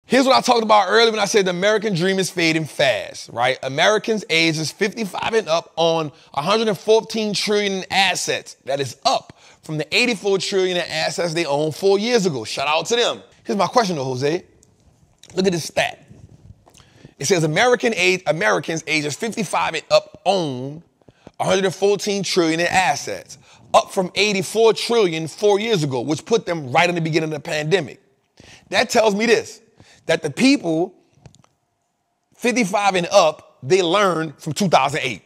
Here's what I talked about earlier when I said the American dream is fading fast, right? Americans ages 55 and up own 114 trillion in assets. That is up from the 84 trillion in assets they owned 4 years ago. Shout out to them. Here's my question though, Jose. Look at this stat. It says Americans ages 55 and up own 114 trillion in assets, up from 84 trillion 4 years ago, which put them right in the beginning of the pandemic. That tells me this, that the people 55 and up, they learned from 2008.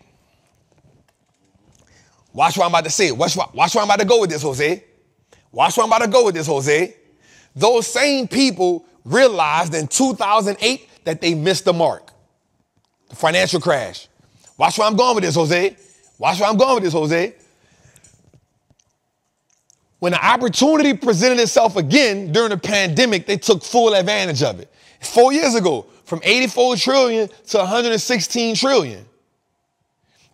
Watch what I'm about to say. Watch where I'm about to go with this, Jose. Watch where I'm about to go with this, Jose. Those same people realized in 2008 that they missed the mark. The financial crash. Watch where I'm going with this, Jose. Watch where I'm going with this, Jose. When the opportunity presented itself again during the pandemic, they took full advantage of it. 4 years ago, from 84 trillion to 116 trillion.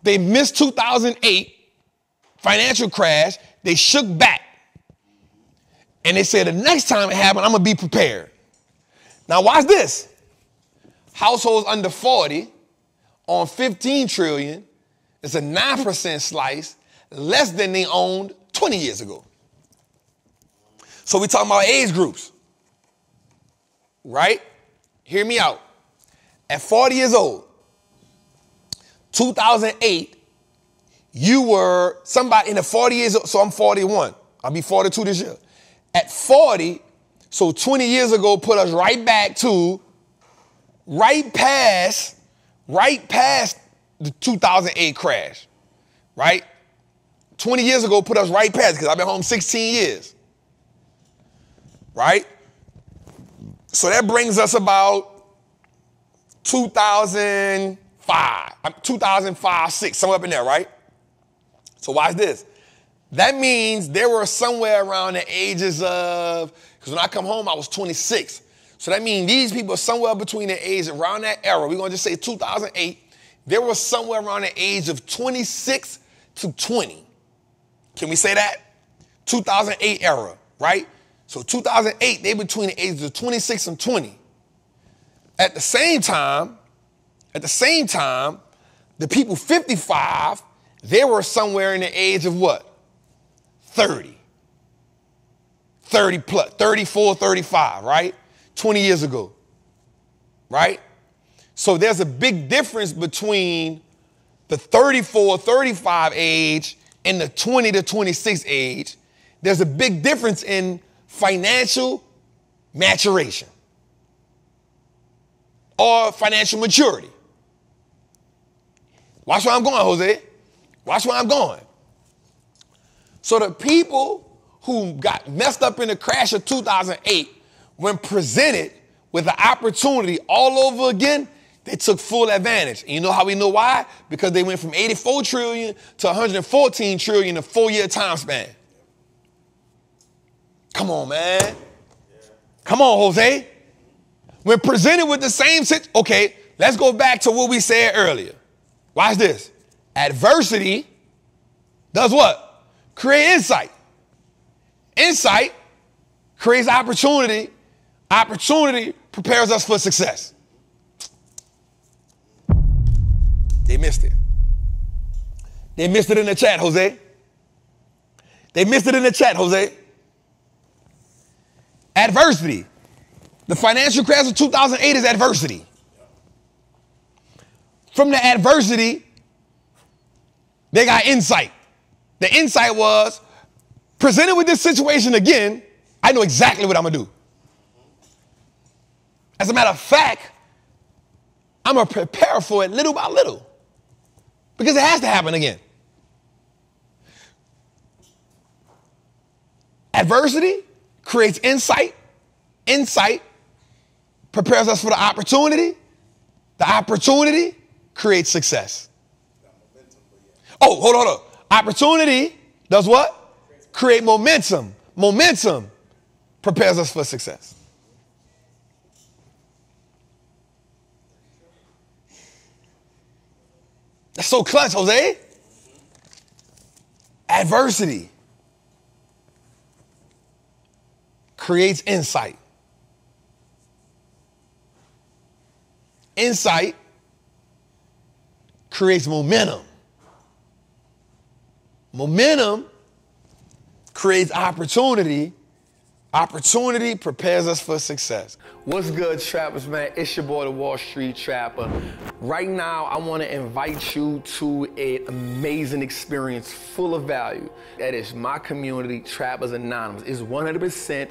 They missed 2008 financial crash. They shook back. And they said the next time it happened, I'm going to be prepared. Now watch this. Households under 40 on 15 trillion is a 9% slice, less than they owned 20 years ago. So we're talking about age groups, right? Hear me out. At 40 years old, 2008, you were somebody in the 40 years old, so I'm 41. I'll be 42 this year. At 40, so 20 years ago put us right back to, right past the 2008 crash, right? 20 years ago put us right past, because I've been home 16 years, right? So that brings us about 2005, 6, somewhere up in there, right? So watch this. That means there were somewhere around the ages of, because when I come home, I was 26. So that means these people are somewhere between the age around that era. We're going to just say 2008. There was somewhere around the age of 26 to 20. Can we say that? 2008 era, right? So 2008, they between the ages of 26 and 20. At the same time, the people 55, they were somewhere in the age of what? 30 plus, 34, 35, right? 20 years ago, right? So there's a big difference between the 34, 35 age and the 20 to 26 age. There's a big difference in financial maturation or financial maturity. Watch where I'm going, Jose. Watch where I'm going. So the people who got messed up in the crash of 2008, when presented with the opportunity all over again, they took full advantage. And you know how we know why? Because they went from 84 trillion to 114 trillion in a 4-year time span. Come on, man. Come on, Jose. When presented with the same situation, okay, let's go back to what we said earlier. Watch this. Adversity does what? Create insight. Insight creates opportunity. Opportunity prepares us for success. They missed it. They missed it in the chat, Jose. They missed it in the chat, Jose. Adversity. The financial crash of 2008 is adversity. From the adversity, they got insight. The insight was, presented with this situation again, I know exactly what I'm going to do. As a matter of fact, I'm going to prepare for it little by little. Because it has to happen again. Adversity creates insight. Insight prepares us for the opportunity. The opportunity creates success. Oh, hold on. Opportunity does what? Create momentum. Momentum prepares us for success. That's so clutch, Jose. Adversity creates insight. insight creates momentum. Momentum creates opportunity. Opportunity prepares us for success. What's good, trappers, man? It's your boy, the Wall Street Trapper. Right now, I want to invite you to an amazing experience full of value. That is my community, Trappers Anonymous. It's 100%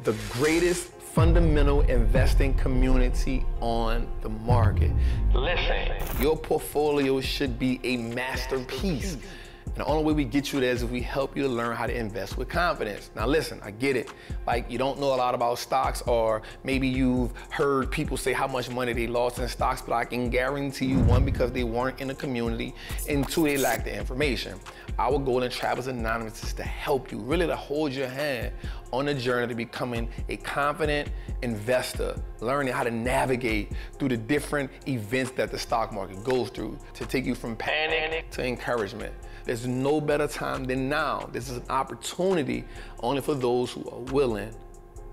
the greatest fundamental investing community on the market. Listen, your portfolio should be a masterpiece. And the only way we get you there is if we help you to learn how to invest with confidence. Now listen, I get it. Like, you don't know a lot about stocks, or maybe you've heard people say how much money they lost in stocks, but I can guarantee you, one, because they weren't in the community, and two, they lack the information. Our goal in Trappers Anonymous is to help you, really to hold your hand on the journey to becoming a confident investor, learning how to navigate through the different events that the stock market goes through, to take you from panic to encouragement. There's no better time than now. This is an opportunity only for those who are willing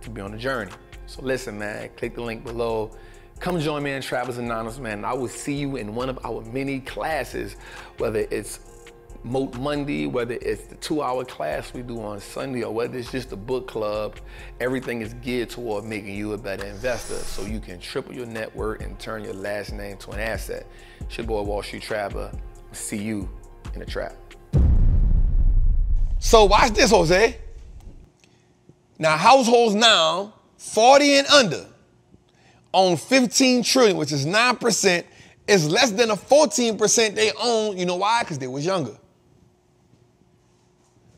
to be on the journey. So listen, man, click the link below. Come join me in Trappers Anonymous, man. I will see you in one of our many classes, whether it's Moat Monday, whether it's the 2-hour class we do on Sunday, or whether it's just a book club. Everything is geared toward making you a better investor so you can triple your net worth and turn your last name to an asset. It's your boy, Wall Street Trapper. See you in the trap. So watch this, Jose. Now, households now 40 and under own 15 trillion, which is 9%. Is less than a 14% they own. You know why? Because they was younger.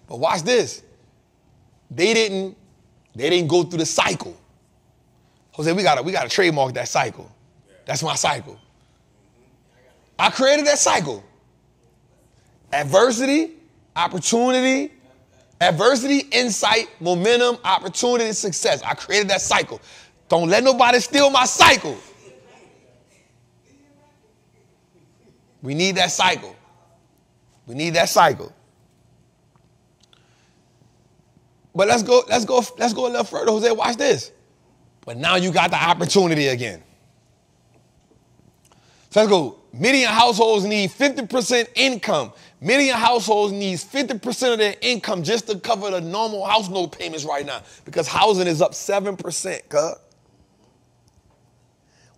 But watch this. They didn't go through the cycle. Jose, we gotta trademark that cycle. That's my cycle. I created that cycle. Adversity, opportunity, insight, momentum, opportunity, success. I created that cycle. Don't let nobody steal my cycle. We need that cycle. We need that cycle. But let's go a little further, Jose. Watch this. But now you got the opportunity again. So let's go. Median households need 50% income. Median households needs 50% of their income just to cover the normal house note payments right now, because housing is up 7%, cuz.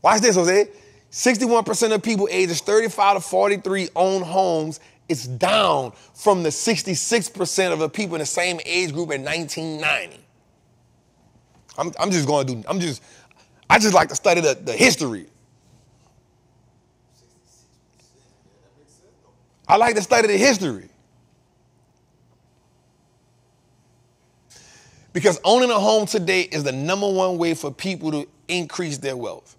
Watch this, Jose. 61% of people ages 35 to 43 own homes. It's down from the 66% of the people in the same age group in 1990. I just like to study the history. I like to study the history. Because owning a home today is the #1 way for people to increase their wealth.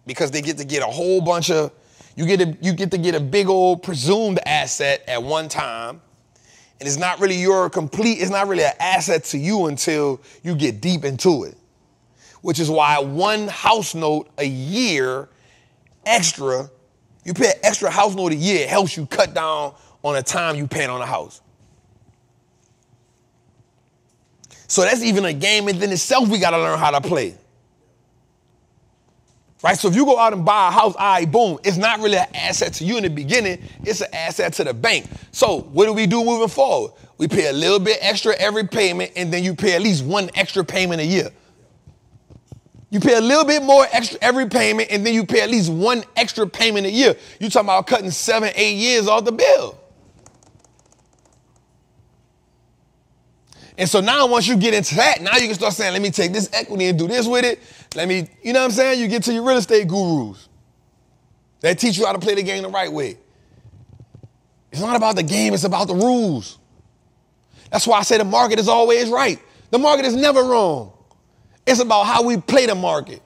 Because they get to get a whole bunch of, you get to get a big old presumed asset at one time. And it's not really it's not really an asset to you until you get deep into it. Which is why one house note a year extra, you pay an extra house note a year, it helps you cut down on the time you pay on a house. So that's even a game within itself we gotta learn how to play. Right, so if you go out and buy a house, all right, boom, it's not really an asset to you in the beginning, it's an asset to the bank. So what do we do moving forward? We pay a little bit extra every payment, and then you pay at least one extra payment a year. You pay a little bit more extra every payment, and then you pay at least one extra payment a year. You talking about cutting 7, 8 years off the bill. And so now once you get into that, now you can start saying, let me take this equity and do this with it. You know what I'm saying? You get to your real estate gurus. They teach you how to play the game the right way. It's not about the game, it's about the rules. That's why I say the market is always right. The market is never wrong. It's about how we play the market.